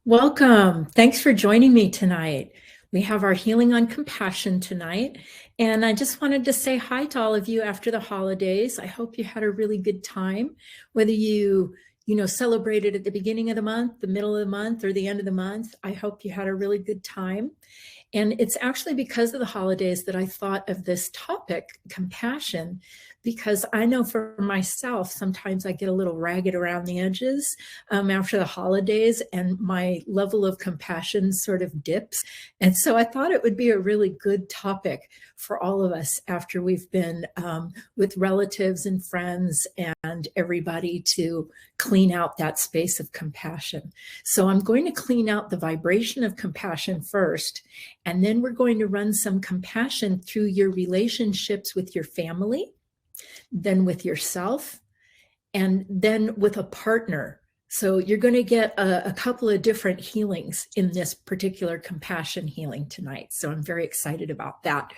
Welcome. Thanks for joining me tonight. We have our Healing on Compassion tonight. And I just wanted to say hi to all of you after the holidays. I hope you had a really good time, whether you celebrated at the beginning of the month, the middle of the month, or the end of the month. I hope you had a really good time. And it's actually because of the holidays that I thought of this topic, compassion, because I know for myself, sometimes I get a little ragged around the edges after the holidays, and my level of compassion sort of dips. And so I thought it would be a really good topic for all of us after we've been with relatives and friends and everybody to clean out that space of compassion. So I'm going to clean out the vibration of compassion first, and then we're going to run some compassion through your relationships with your family, then with yourself, and then with a partner. So you're going to get a couple of different healings in this particular compassion healing tonight. So I'm very excited about that.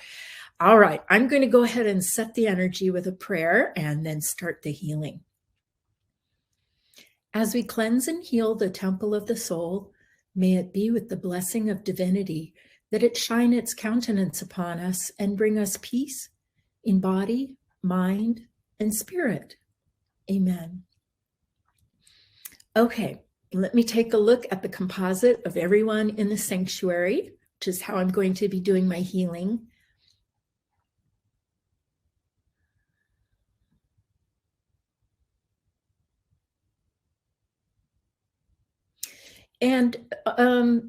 All right, I'm going to go ahead and set the energy with a prayer and then start the healing. As we cleanse and heal the temple of the soul, may it be with the blessing of divinity that it shine its countenance upon us and bring us peace in body, mind, and spirit. Amen. Okay, let me take a look at the composite of everyone in the sanctuary, which is how I'm going to be doing my healing. And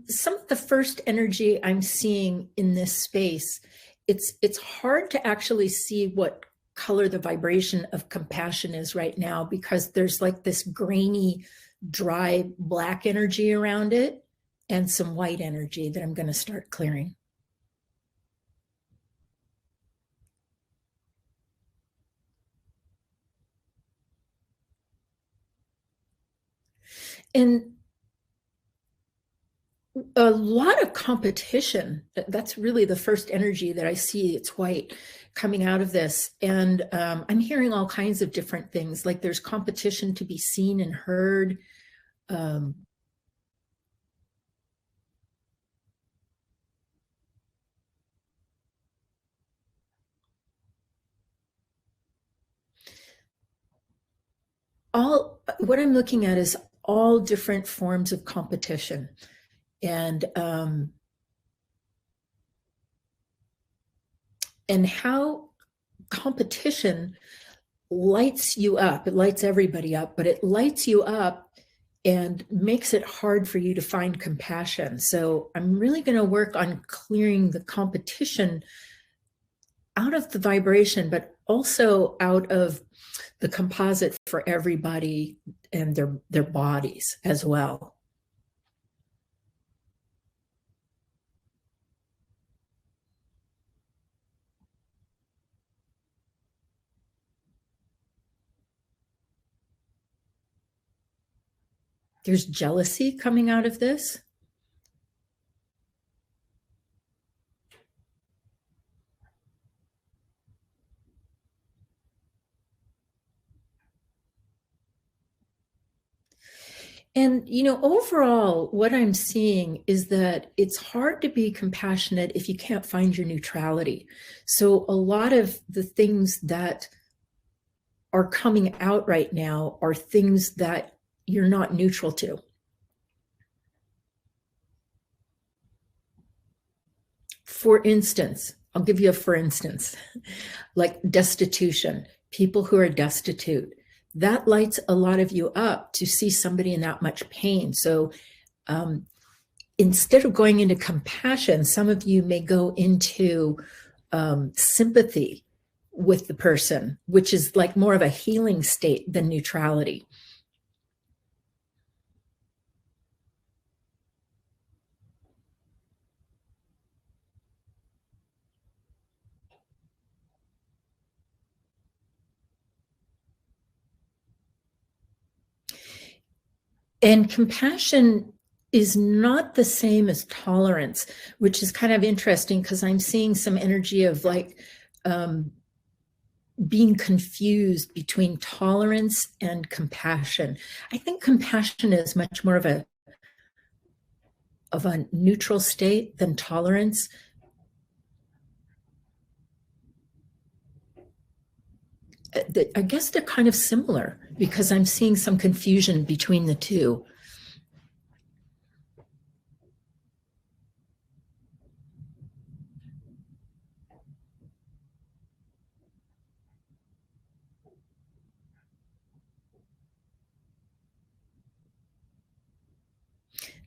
some of the first energy I'm seeing in this space, it's hard to actually see what color the vibration of compassion is right now, because there's like this grainy, dry black energy around it and some white energy that I'm going to start clearing. And a lot of competition. That's really the first energy that I see. It's white coming out of this. And I'm hearing all kinds of different things, like there's competition to be seen and heard. What I'm looking at is all different forms of competition. And how competition lights you up. It lights everybody up, but it lights you up and makes it hard for you to find compassion. So I'm really going to work on clearing the competition out of the vibration, but also out of the composite for everybody and their bodies as well. There's jealousy coming out of this. And, overall, what I'm seeing is that it's hard to be compassionate if you can't find your neutrality. So a lot of the things that are coming out right now are things that you're not neutral to. For instance, I'll give you a for instance, like destitution, people who are destitute. That lights a lot of you up to see somebody in that much pain. So instead of going into compassion, some of you may go into sympathy with the person, which is like more of a healing state than neutrality. And compassion is not the same as tolerance, which is kind of interesting because I'm seeing some energy of like being confused between tolerance and compassion. I think compassion is much more of a of a neutral state than tolerance. I guess they're kind of similar because I'm seeing some confusion between the two.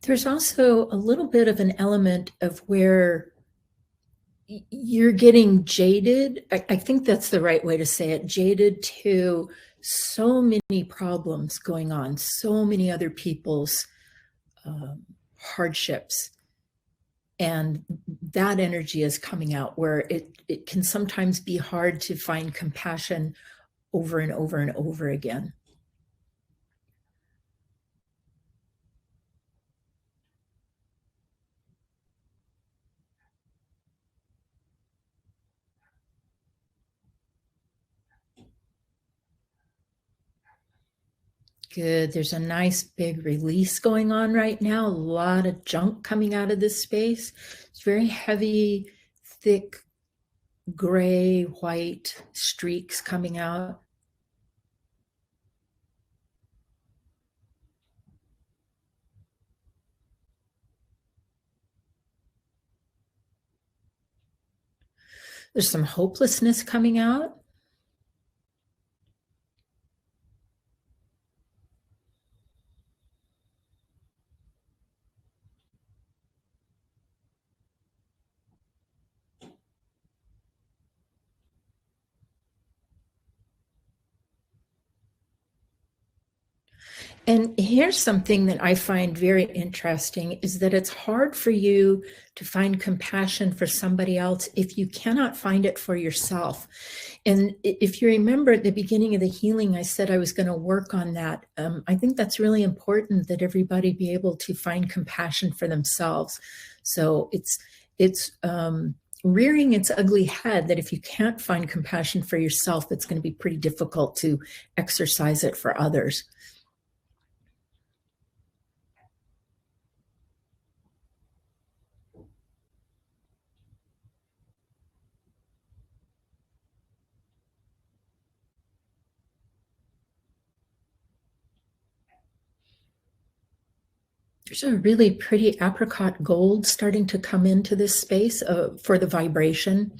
There's also a little bit of an element of where you're getting jaded. I think that's the right way to say it, jaded to so many problems going on, so many other people's hardships. And that energy is coming out where it can sometimes be hard to find compassion over and over and over again. Good. There's a nice big release going on right now. A lot of junk coming out of this space. It's very heavy, thick, gray, white streaks coming out. There's some hopelessness coming out. And here's something that I find very interesting is that it's hard for you to find compassion for somebody else if you cannot find it for yourself. And if you remember at the beginning of the healing, I said I was going to work on that. I think that's really important that everybody be able to find compassion for themselves. So it's rearing its ugly head that if you can't find compassion for yourself, it's going to be pretty difficult to exercise it for others. There's a really pretty apricot gold starting to come into this space for the vibration.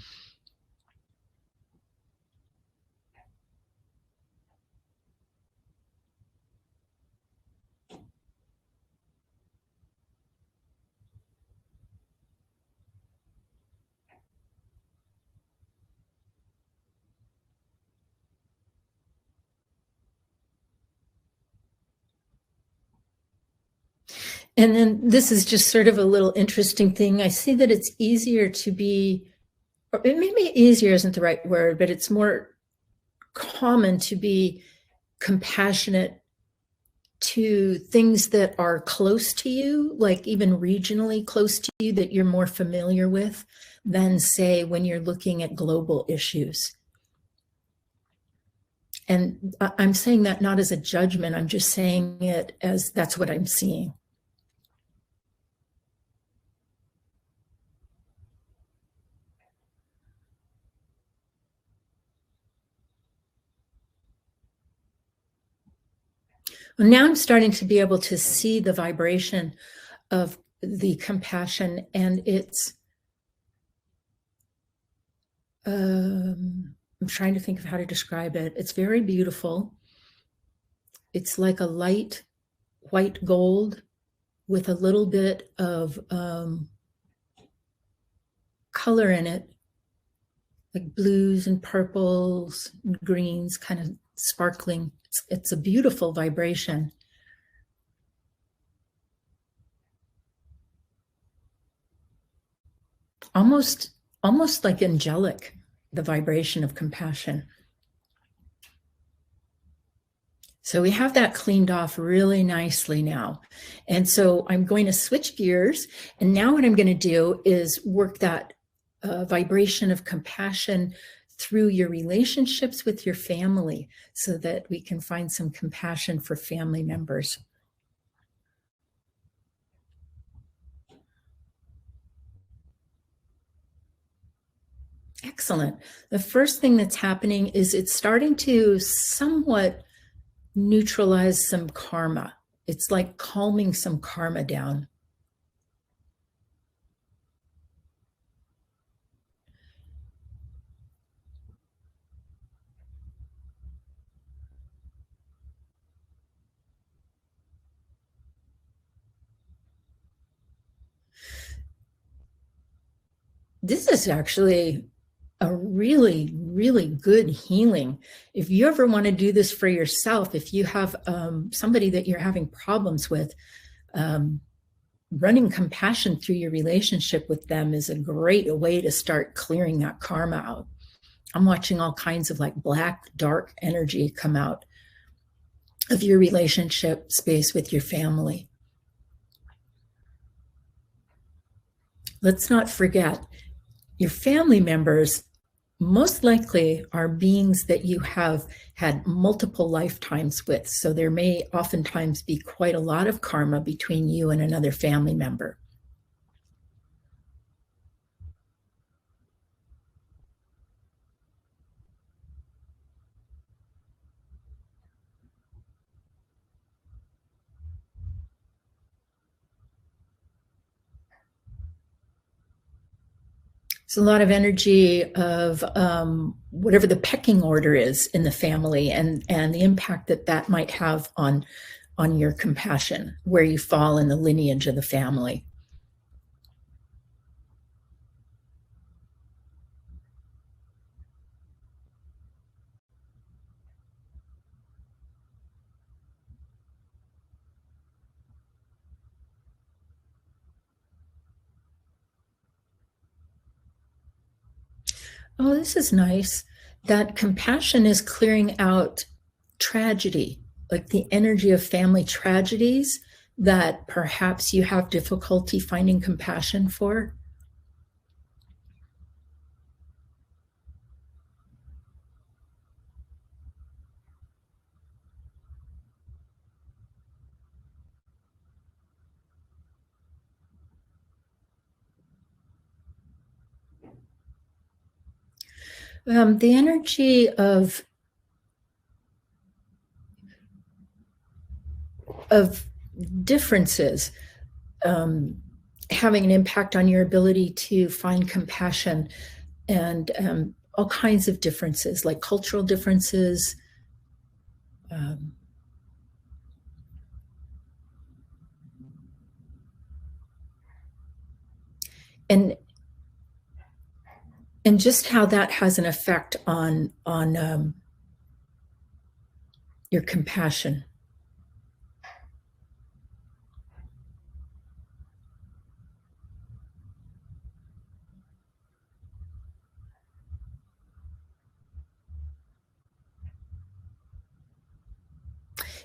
And then this is just sort of a little interesting thing. I see that it's easier to be, or maybe easier isn't the right word, but it's more common to be compassionate to things that are close to you, like even regionally close to you that you're more familiar with than, say, when you're looking at global issues. And I'm saying that not as a judgment, I'm just saying it as that's what I'm seeing. Well, now I'm starting to be able to see the vibration of the compassion, and it's, I'm trying to think of how to describe it. It's very beautiful. It's like a light white gold with a little bit of color in it, like blues and purples and greens, kind of sparkling. It's a beautiful vibration. Almost like angelic, the vibration of compassion. So we have that cleaned off really nicely now. And so I'm going to switch gears. And now what I'm going to do is work that vibration of compassion through your relationships with your family so that we can find some compassion for family members. Excellent. The first thing that's happening is it's starting to somewhat neutralize some karma. It's like calming some karma down. This is actually a really, really good healing. If you ever want to do this for yourself, if you have somebody that you're having problems with, running compassion through your relationship with them is a great way to start clearing that karma out. I'm watching all kinds of like black, dark energy come out of your relationship space with your family. Let's not forget, your family members most likely are beings that you have had multiple lifetimes with. So there may oftentimes be quite a lot of karma between you and another family member. It's a lot of energy of whatever the pecking order is in the family, and the impact that that might have on your compassion, where you fall in the lineage of the family. Oh, this is nice. That compassion is clearing out tragedy, like the energy of family tragedies that perhaps you have difficulty finding compassion for. The energy of differences having an impact on your ability to find compassion, and all kinds of differences, like cultural differences. Um, and and just how that has an effect on your compassion.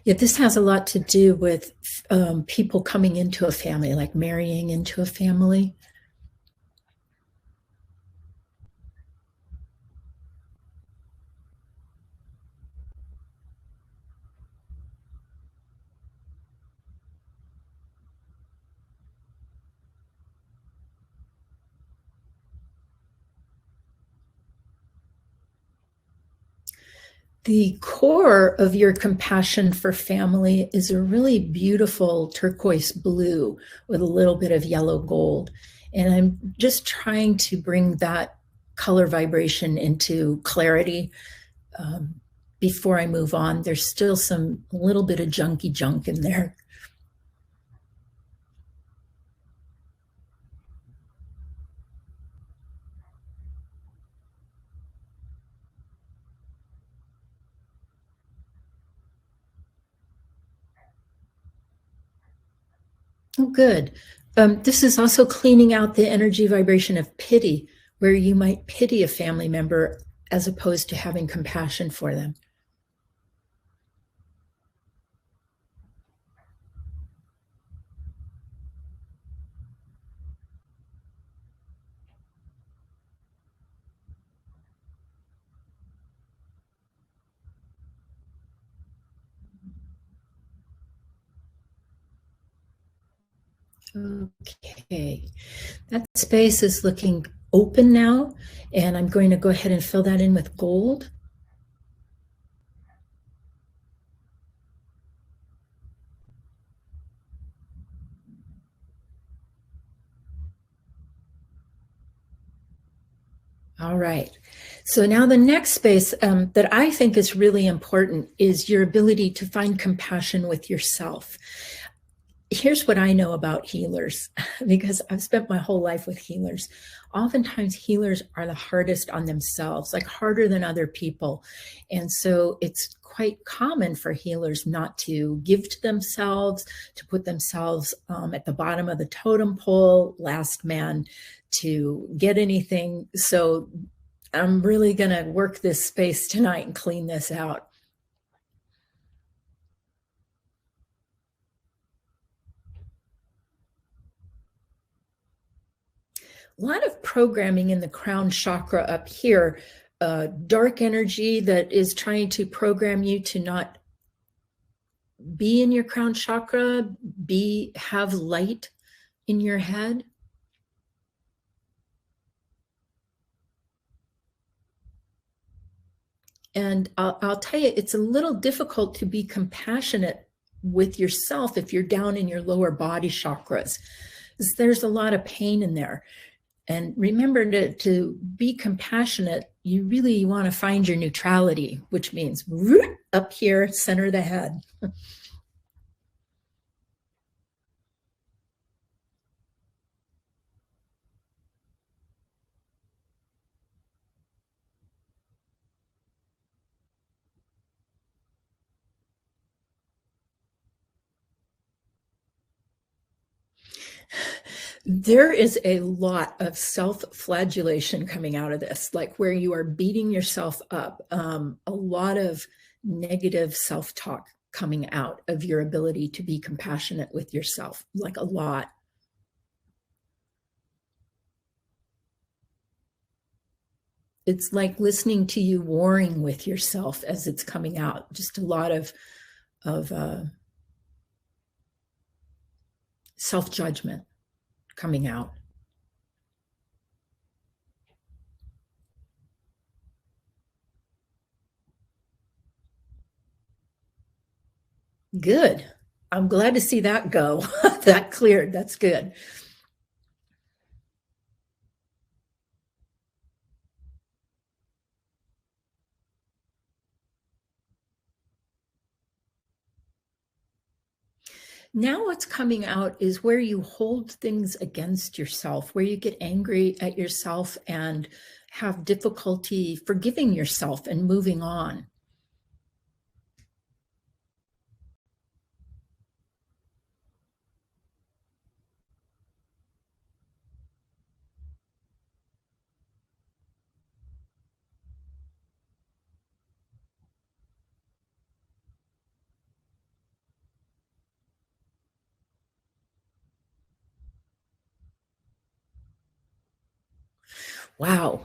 Yeah, this has a lot to do with people coming into a family, like marrying into a family. The core of your compassion for family is a really beautiful turquoise blue with a little bit of yellow gold. And I'm just trying to bring that color vibration into clarity before I move on. There's still some little bit of junky junk in there. Oh, good. This is also cleaning out the energy vibration of pity, where you might pity a family member as opposed to having compassion for them. Okay, that space is looking open now, and I'm going to go ahead and fill that in with gold. All right. So now the next space that I think is really important is your ability to find compassion with yourself. Here's what I know about healers, because I've spent my whole life with healers. Oftentimes, healers are the hardest on themselves, like harder than other people. And so it's quite common for healers not to give to themselves, to put themselves at the bottom of the totem pole, last man to get anything. So I'm really going to work this space tonight and clean this out. A lot of programming in the crown chakra up here, dark energy that is trying to program you to not be in your crown chakra, have light in your head. And I'll tell you, it's a little difficult to be compassionate with yourself if you're down in your lower body chakras. There's a lot of pain in there. And remember, to be compassionate, you really want to find your neutrality, which means up here, center of the head. There is a lot of self-flagellation coming out of this, like where you are beating yourself up. A lot of negative self-talk coming out of your ability to be compassionate with yourself, like a lot. It's like listening to you warring with yourself as it's coming out. Just a lot of self-judgment coming out. Good. I'm glad to see that go. That cleared. That's good. Now, what's coming out is where you hold things against yourself, where you get angry at yourself and have difficulty forgiving yourself and moving on. Wow.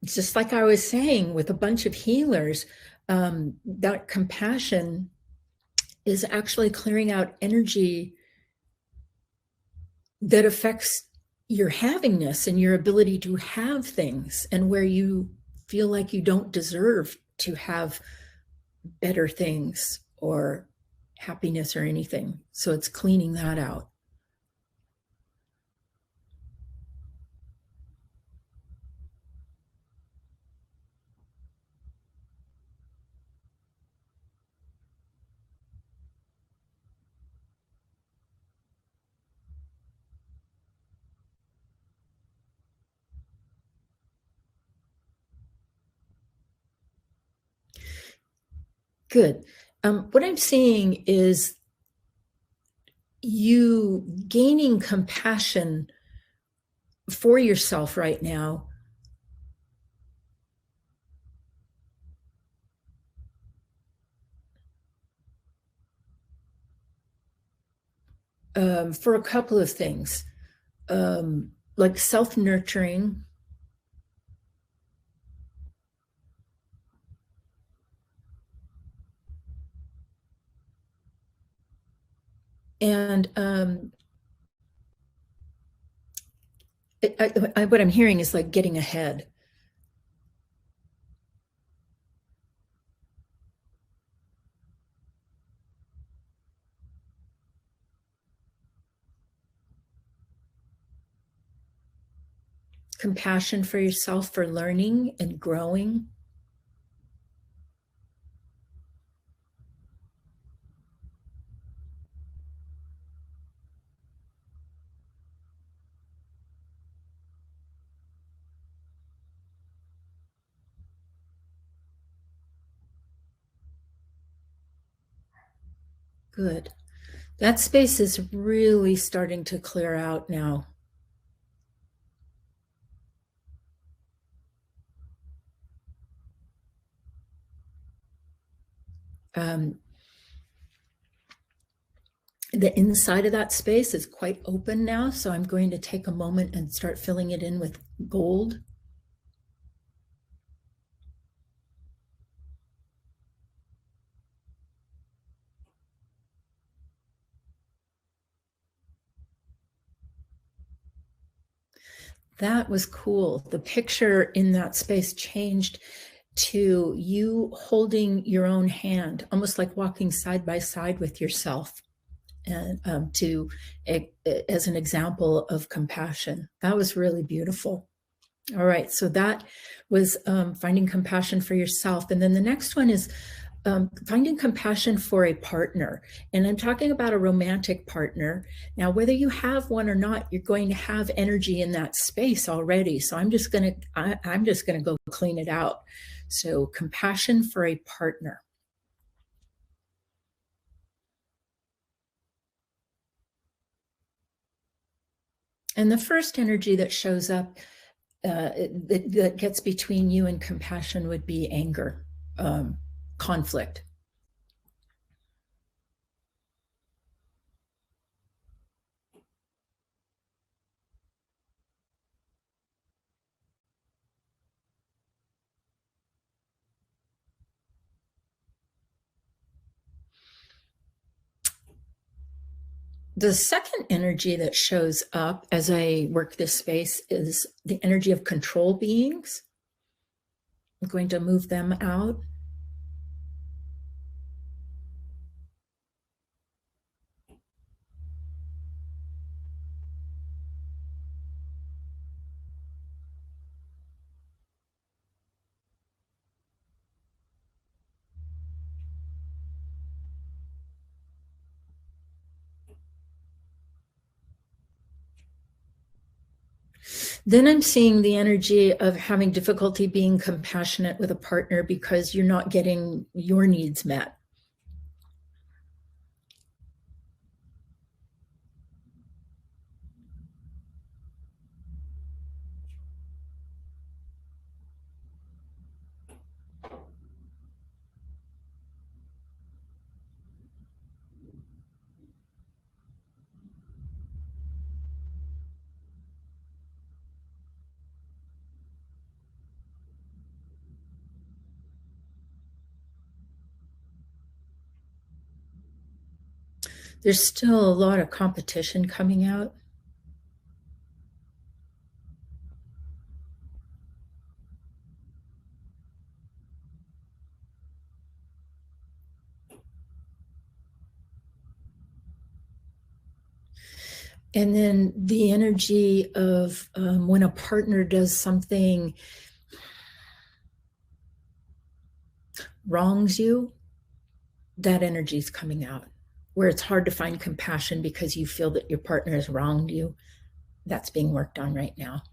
Just like I was saying, with a bunch of healers, that compassion is actually clearing out energy that affects your havingness and your ability to have things, and where you feel like you don't deserve to have better things or happiness or anything. So it's cleaning that out. Good. What I'm seeing is you gaining compassion for yourself right now. For a couple of things, like self-nurturing, and What I'm hearing is like getting ahead. Compassion for yourself for learning and growing. Good. That space is really starting to clear out now. The inside of that space is quite open now, so I'm going to take a moment and start filling it in with gold. That was cool. The picture in that space changed to you holding your own hand, almost like walking side by side with yourself, and as an example of compassion. That was really beautiful. All right, so that was finding compassion for yourself. And then the next one is finding compassion for a partner. And I'm talking about a romantic partner. Now, whether you have one or not, you're going to have energy in that space already. So I'm just going to go clean it out. So compassion for a partner. And the first energy that shows up that gets between you and compassion would be anger, conflict. The second energy that shows up as I work this space is the energy of control beings. I'm going to move them out. Then I'm seeing the energy of having difficulty being compassionate with a partner because you're not getting your needs met. There's still a lot of competition coming out. And then the energy of when a partner does something, wrongs you, that energy is coming out. Where it's hard to find compassion because you feel that your partner has wronged you, that's being worked on right now.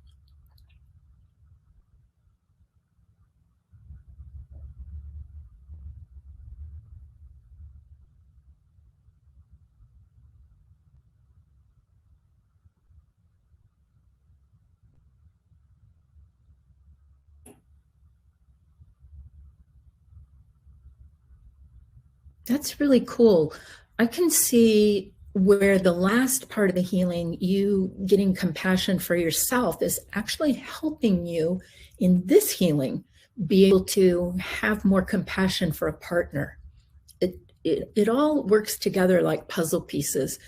That's really cool. I can see where the last part of the healing, you getting compassion for yourself, is actually helping you in this healing be able to have more compassion for a partner. It all works together like puzzle pieces.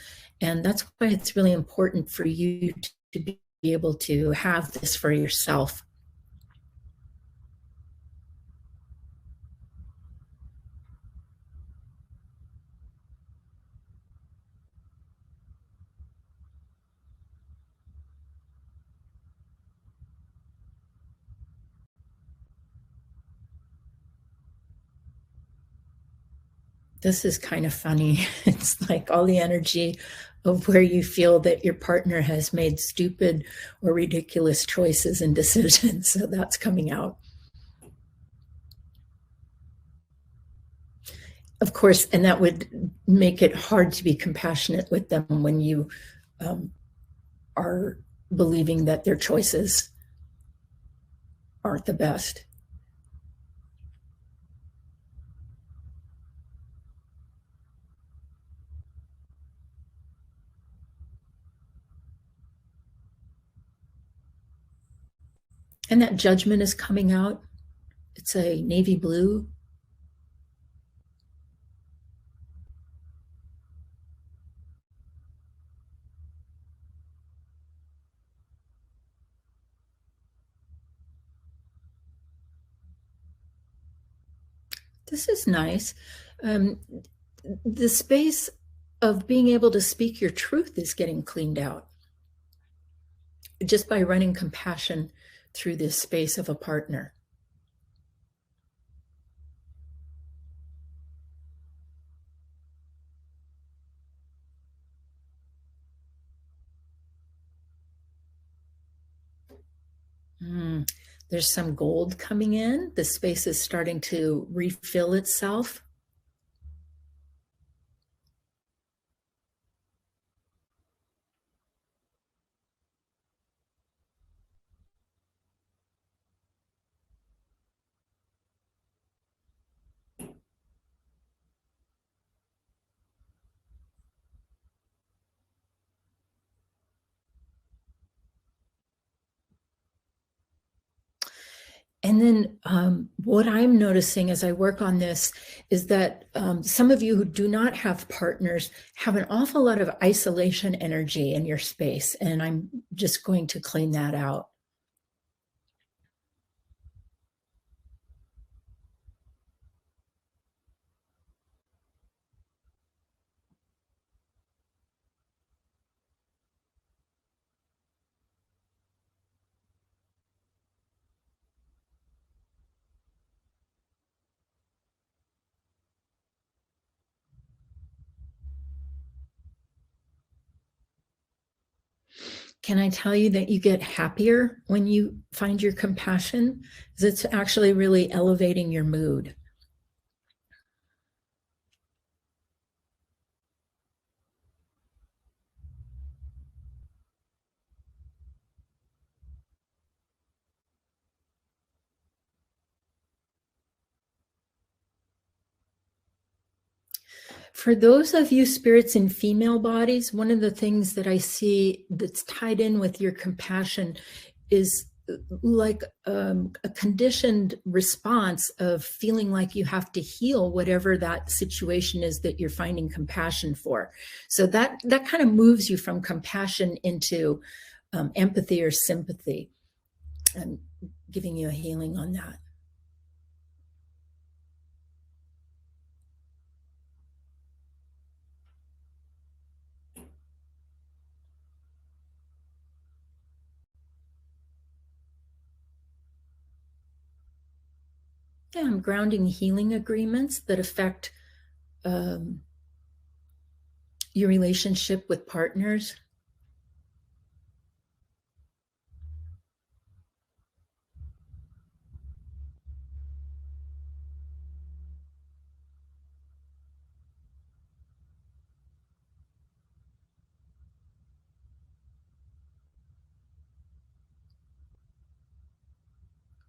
And that's why it's really important for you to be be able to have this for yourself. This is kind of funny. It's like all the energy of where you feel that your partner has made stupid or ridiculous choices and decisions. So that's coming out. Of course, and that would make it hard to be compassionate with them when you are believing that their choices aren't the best. And that judgment is coming out. It's a navy blue. This is nice. Um, the space of being able to speak your truth is getting cleaned out just by running compassion through this space of a partner. There's some gold coming in. The space is starting to refill itself. And then what I'm noticing as I work on this is that some of you who do not have partners have an awful lot of isolation energy in your space. And I'm just going to clean that out. Can I tell you that you get happier when you find your compassion? Because it's actually really elevating your mood. For those of you spirits in female bodies, one of the things that I see that's tied in with your compassion is like a conditioned response of feeling like you have to heal whatever that situation is that you're finding compassion for. So that kind of moves you from compassion into empathy or sympathy. I'm giving you a healing on that. Yeah, I'm grounding healing agreements that affect your relationship with partners.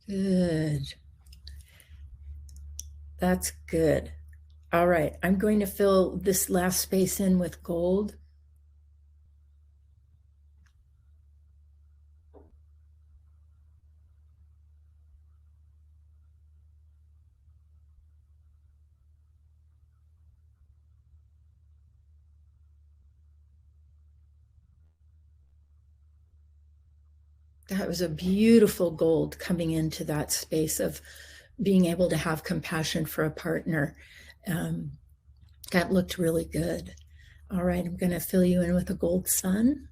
Good. That's good. All right, I'm going to fill this last space in with gold. That was a beautiful gold coming into that space of being able to have compassion for a partner. That looked really good. All right, I'm going to fill you in with a gold sun.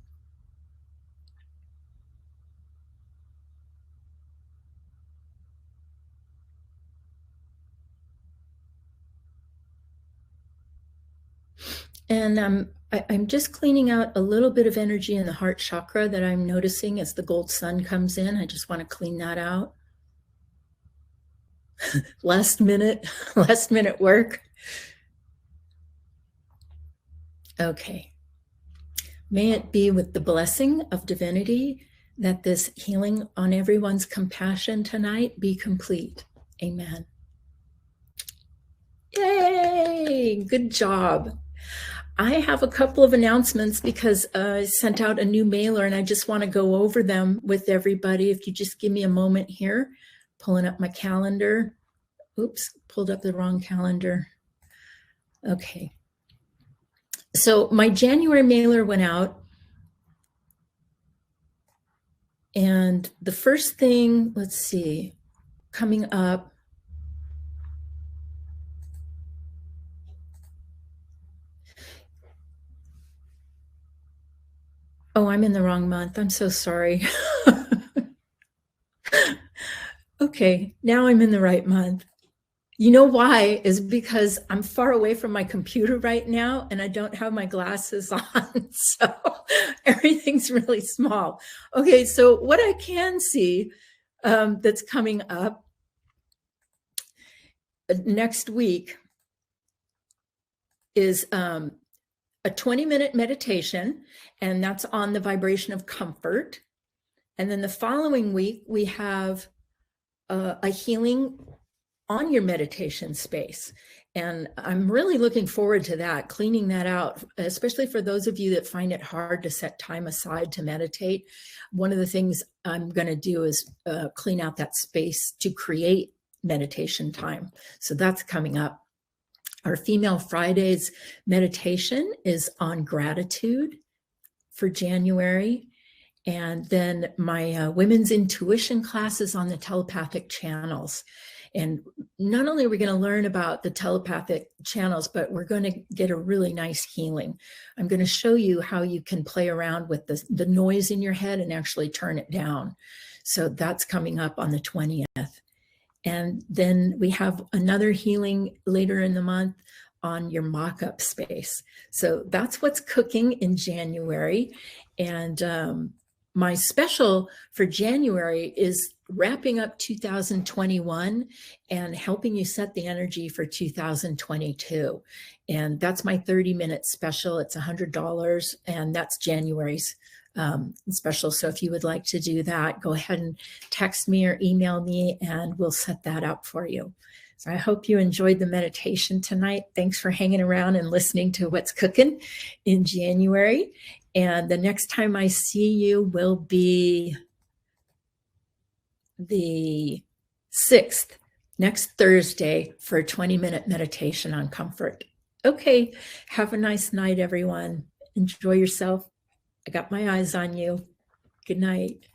And I'm just cleaning out a little bit of energy in the heart chakra that I'm noticing as the gold sun comes in. I just want to clean that out. last minute work. Okay. May it be with the blessing of divinity that this healing on everyone's compassion tonight be complete. Amen. Yay! Good job. I have a couple of announcements because I sent out a new mailer and I just want to go over them with everybody. If you just give me a moment here, pulling up my calendar. Oops, pulled up the wrong calendar. Okay. So my January mailer went out. And the first thing, let's see, coming up. Oh, I'm in the wrong month. I'm so sorry. Okay, now I'm in the right month. You know why? Is because I'm far away from my computer right now and I don't have my glasses on. So everything's really small. Okay, so what I can see that's coming up next week is a 20-minute meditation, and that's on the vibration of comfort. And then the following week, we have a healing on your meditation space. And I'm really looking forward to that, cleaning that out, especially for those of you that find it hard to set time aside to meditate. One of the things I'm going to do is clean out that space to create meditation time. So that's coming up. Our Female Fridays meditation is on gratitude for January. And then my women's intuition class is on the telepathic channels. And not only are we going to learn about the telepathic channels, but we're going to get a really nice healing. I'm going to show you how you can play around with the noise in your head and actually turn it down. So that's coming up on the 20th. And then we have another healing later in the month on your mock-up space. So that's what's cooking in January. And my special for January is wrapping up 2021 and helping you set the energy for 2022. And that's my 30-minute special. It's $100, and that's January's special. So if you would like to do that, go ahead and text me or email me and we'll set that up for you. So I hope you enjoyed the meditation tonight. Thanks for hanging around and listening to what's cooking in January. And the next time I see you will be the 6th, next Thursday, for a 20-minute meditation on comfort. Okay, have a nice night, everyone. Enjoy yourself. I got my eyes on you. Good night.